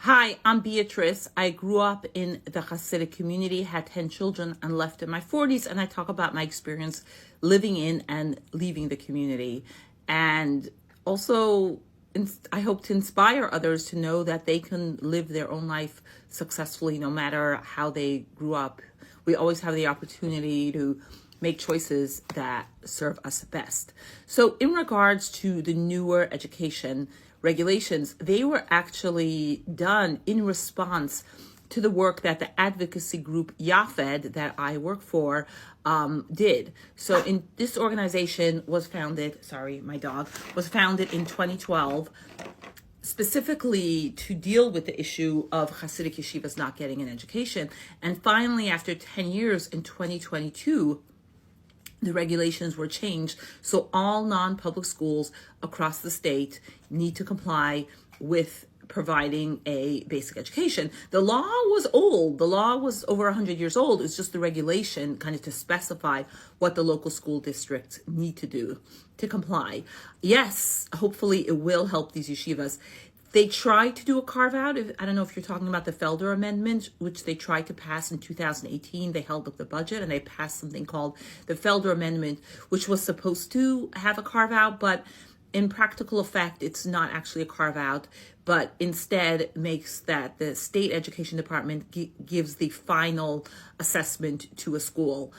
Hi, I'm Beatrice. I grew up in the Hasidic community, had 10 children, and left in my 40s. And I talk about my experience living in and leaving the community. And also, I hope to inspire others to know that they can live their own life successfully no matter how they grew up. We always have the opportunity to make choices that serve us best. So in regards to the newer education regulations, they were actually done in response to the work that the advocacy group YAFED that I work for did. So in this organization was founded, my dog, was founded in 2012 specifically to deal with the issue of Hasidic Yeshivas not getting an education. And finally, after 10 years in 2022, the regulations were changed. So all non-public schools across the state need to comply with providing a basic education. The law was old. The law was over 100 years old. It's just the regulation kind of to specify what the local school districts need to do to comply. Yes, hopefully it will help these yeshivas. They tried to do a carve out. I don't know if you're talking about the Felder Amendment, which they tried to pass in 2018. They held up the budget and they passed something called the Felder Amendment, which was supposed to have a carve out, but in practical effect, it's not actually a carve out, but instead makes that the state education department gives the final assessment to a school.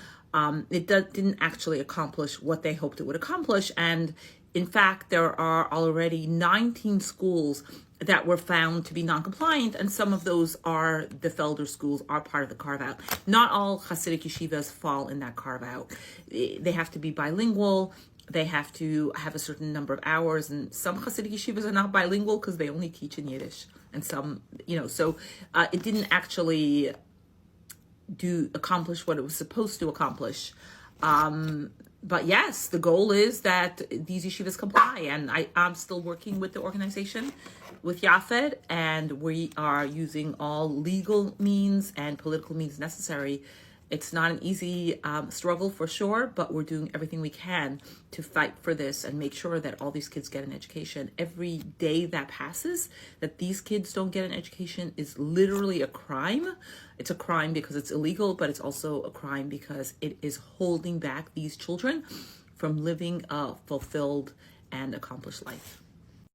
It didn't actually accomplish what they hoped it would accomplish. And in fact, there are already 19 schools that were found to be non-compliant, and some of those are the Felder schools are part of the carve-out. Not all Hasidic yeshivas fall in that carve-out. They have to be bilingual. They have to have a certain number of hours, and some Hasidic yeshivas are not bilingual because they only teach in Yiddish, and some, so it didn't actually accomplish what it was supposed to accomplish. But yes, the goal is that these yeshivas comply, and I'm still working with the organization, with YAFED, and we are using all legal means and political means necessary. It's not an easy struggle for sure, but we're doing everything we can to fight for this and make sure that all these kids get an education. Every day that passes that these kids don't get an education is literally a crime. It's a crime because it's illegal, but it's also a crime because it is holding back these children from living a fulfilled and accomplished life.